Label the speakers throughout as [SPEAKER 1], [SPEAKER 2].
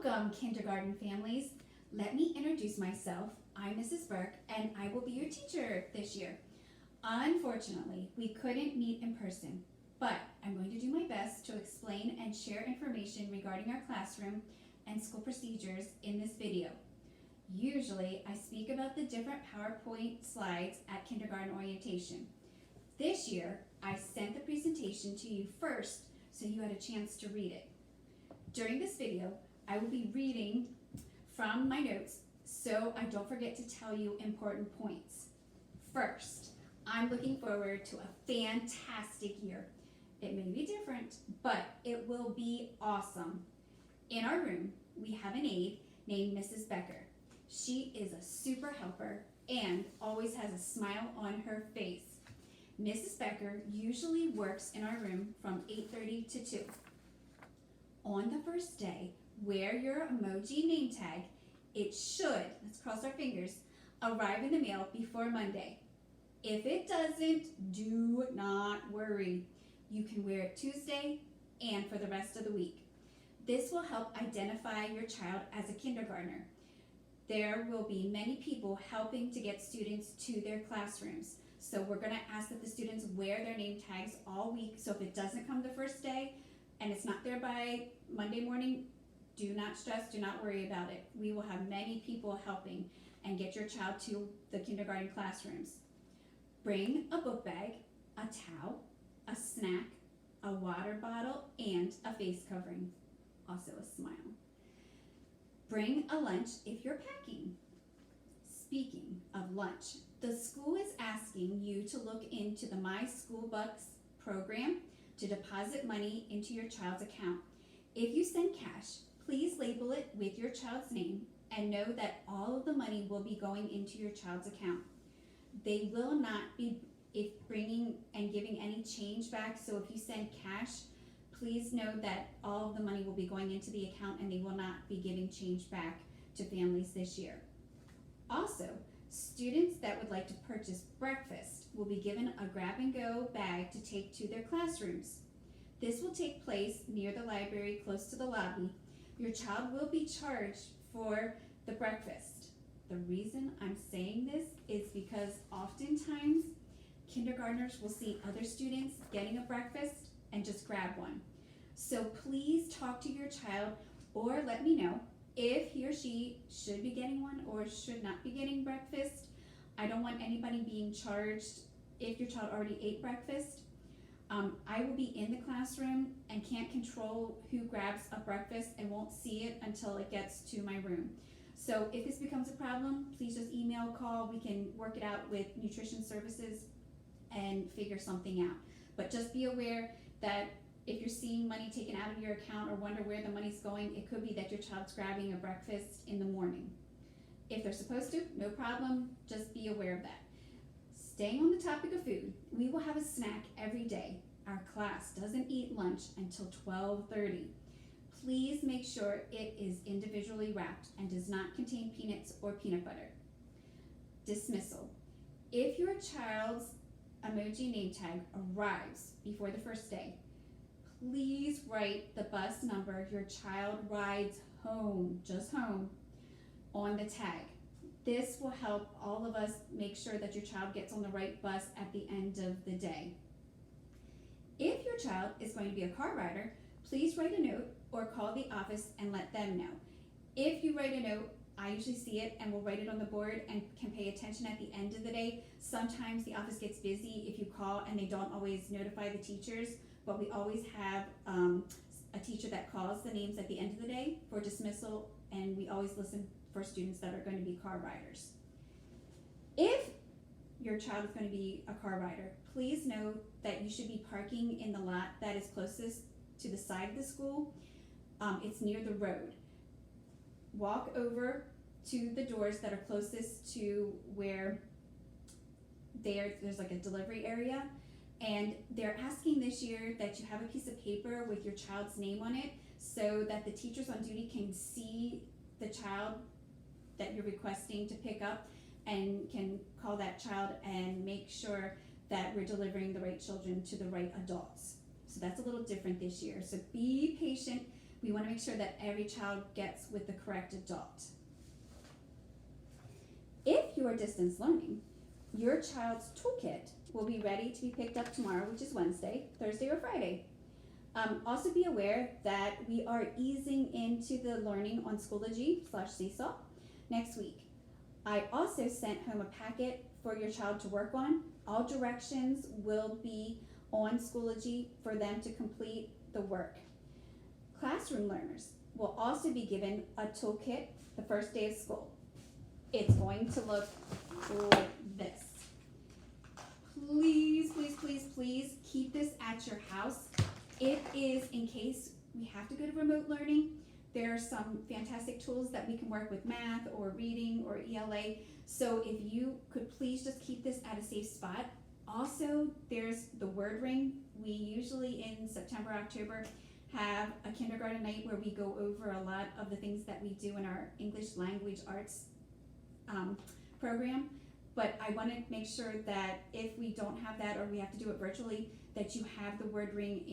[SPEAKER 1] Welcome, kindergarten families. Let me introduce myself. I'm Mrs. Burke, and I will be your teacher this year. Unfortunately, we couldn't meet in person, but I'm going to do my best to explain and share information regarding our classroom and school procedures in this video. Usually, I speak about the different PowerPoint slides at kindergarten orientation. This year, I sent the presentation to you first so you had a chance to read it. During this video, I will be reading from my notes so I don't forget to tell you important points. First, I'm looking forward to a fantastic year. It may be different, but it will be awesome. In our room, we have an aide named Mrs. Becker. She is a super helper and always has a smile on her face. Mrs. Becker usually works in our room from 8:30 to 2. On the first day, wear your emoji name tag. It should, let's cross our fingers, arrive in the mail before Monday. If it doesn't, do not worry. You can wear it Tuesday and for the rest of the week. This will help identify your child as a kindergartner. There will be many people helping to get students to their classrooms. So we're going to ask that the students wear their name tags all week. So if it doesn't come the first day and it's not there by Monday morning, do not stress, do not worry about it. We will have many people helping and get your child to the kindergarten classrooms. Bring a book bag, a towel, a snack, a water bottle, and a face covering. Also a smile. Bring a lunch if you're packing. Speaking of lunch, the school is asking you to look into the My School Bucks program to deposit money into your child's account. If you send cash, please label it with your child's name and know that all of the money will be going into your child's account. They will not be bringing and giving any change back, so if you send cash, please know that all of the money will be going into the account and they will not be giving change back to families this year. Also, students that would like to purchase breakfast will be given a grab-and-go bag to take to their classrooms. This will take place near the library close to the lobby. Your child will be charged for the breakfast. The reason I'm saying this is because oftentimes kindergartners will see other students getting a breakfast and just grab one. So please talk to your child or let me know if he or she should be getting one or should not be getting breakfast. I don't want anybody being charged if your child already ate breakfast. I will be in the classroom and can't control who grabs a breakfast and won't see it until it gets to my room. So if this becomes a problem, please just email, call. We can work it out with nutrition services and figure something out. But just be aware that if you're seeing money taken out of your account or wonder where the money's going, it could be that your child's grabbing a breakfast in the morning. If they're supposed to, no problem, just be aware of that. Staying on the topic of food, we will have a snack every day. Our class doesn't eat lunch until 12:30. Please make sure it is individually wrapped and does not contain peanuts or peanut butter. Dismissal. If your child's emoji name tag arrives before the first day, please write the bus number your child rides home, just home, on the tag. This will help all of us make sure that your child gets on the right bus at the end of the day. If your child is going to be a car rider, please write a note or call the office and let them know. If you write a note, I usually see it and will write it on the board and can pay attention at the end of the day. Sometimes the office gets busy if you call and they don't always notify the teachers, but we always have a teacher that calls the names at the end of the day for dismissal, and we always listen for students that are going to be car riders. If your child is going to be a car rider, please know that you should be parking in the lot that is closest to the side of the school. It's near the road. Walk over to the doors that are closest to where there's like a delivery area, and they're asking this year that you have a piece of paper with your child's name on it so that the teachers on duty can see the child that you're requesting to pick up and can call that child and make sure that we're delivering the right children to the right adults. So that's a little different this year. So be patient. We want to make sure that every child gets with the correct adult. If you are distance learning, your child's toolkit will be ready to be picked up tomorrow, which is Wednesday, Thursday, or Friday. Also be aware that we are easing into the learning on Schoology/Seesaw next week. I also sent home a packet for your child to work on. All directions will be on Schoology for them to complete the work. Classroom learners will also be given a toolkit the first day of school. It's going to look like this. Please, please, please, please keep this at your house. It is in case we have to go to remote learning. There are some fantastic tools that we can work with math or reading or ELA. So if you could please just keep this at a safe spot. Also, there's the word ring. We usually in September, October have a kindergarten night where we go over a lot of the things that we do in our English language arts program. But I want to make sure that if we don't have that or we have to do it virtually, that you have the word ring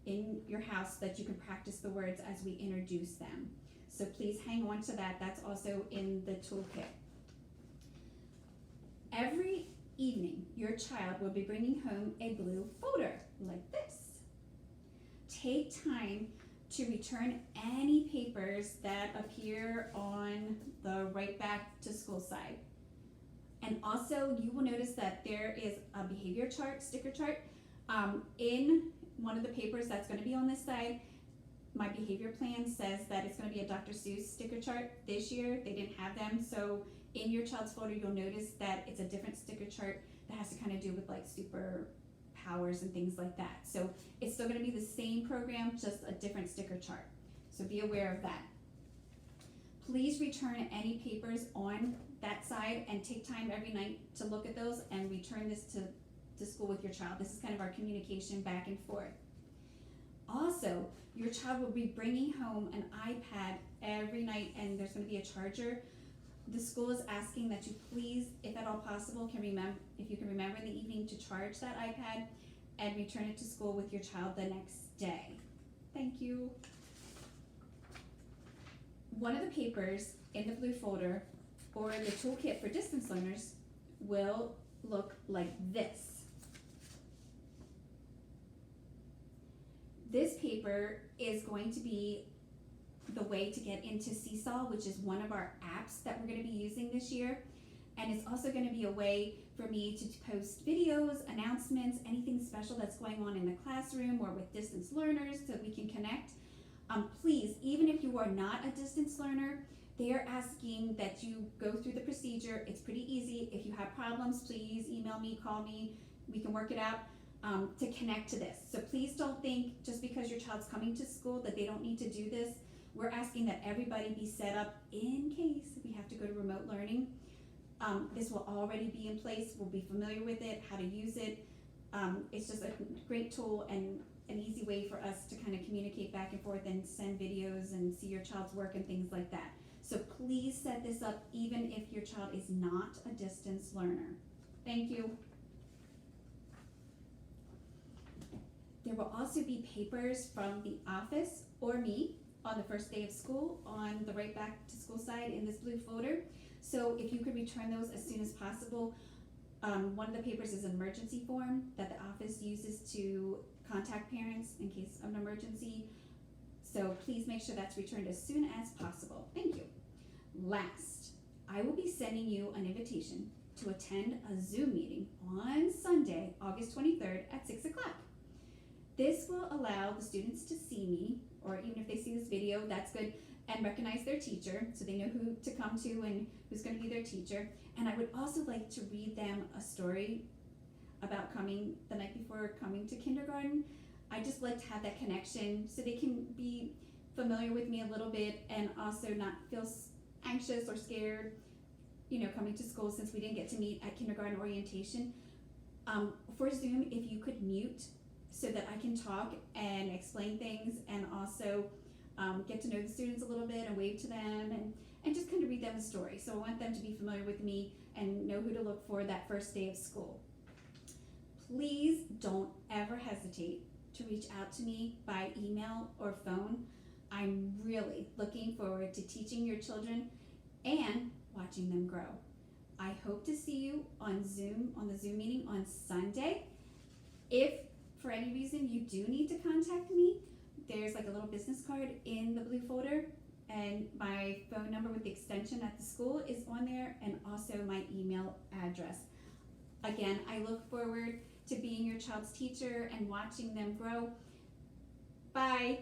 [SPEAKER 1] in your house, that you can practice the words as we introduce them. So please hang on to that. That's also in the toolkit. Every evening, your child will be bringing home a blue folder like this. Take time to return any papers that appear on the right back to school side. And also you will notice that there is a behavior chart, sticker chart, in one of the papers that's going to be on this side. My behavior plan says that it's going to be a Dr. Seuss sticker chart. This year they didn't have them, so in your child's folder you'll notice that it's a different sticker chart that has to kind of do with like super powers and things like that. So it's still going to be the same program, just a different sticker chart. So be aware of that. Please return any papers on that side and take time every night to look at those and return this to school with your child. This is kind of our communication back and forth. Also, your child will be bringing home an iPad every night, and there's going to be a charger. The school is asking that you please, if at all possible, if you can remember in the evening to charge that iPad and return it to school with your child the next day. Thank you. One of the papers in the blue folder or the toolkit for distance learners will look like this. This paper is going to be the way to get into Seesaw, which is one of our apps that we're going to be using this year. And it's also going to be a way for me to post videos, announcements, anything special that's going on in the classroom or with distance learners so we can connect. Please, even if you are not a distance learner, they are asking that you go through the procedure. It's pretty easy. If you have problems, please email me, call me, we can work it out. To connect to this. So please don't think just because your child's coming to school that they don't need to do this. We're asking that everybody be set up in case we have to go to remote learning. This will already be in place. We'll be familiar with it, how to use it. It's just a great tool and an easy way for us to kind of communicate back and forth and send videos and see your child's work and things like that. So please set this up even if your child is not a distance learner. Thank you. There will also be papers from the office or me on the first day of school on the right back to school side in this blue folder. So if you could return those as soon as possible. One of the papers is an emergency form that the office uses to contact parents in case of an emergency. So please make sure that's returned as soon as possible. Thank you. Last, I will be sending you an invitation to attend a Zoom meeting on Sunday, August 23rd at 6 o'clock. This will allow the students to see me, or even if they see this video, that's good, and recognize their teacher so they know who to come to and who's going to be their teacher. And I would also like to read them a story about coming the night before coming to kindergarten. I just like to have that connection so they can be familiar with me a little bit and also not feel anxious or scared, coming to school since we didn't get to meet at kindergarten orientation. For Zoom, if you could mute so that I can talk and explain things and also get to know the students a little bit and wave to them and just kind of read them a story. So I want them to be familiar with me and know who to look for that first day of school. Please don't ever hesitate to reach out to me by email or phone. I'm really looking forward to teaching your children and watching them grow. I hope to see you on Zoom, on the Zoom meeting on Sunday. If for any reason you do need to contact me, there's like a little business card in the blue folder, and my phone number with the extension at the school is on there, and also my email address. Again, I look forward to being your child's teacher and watching them grow. Bye.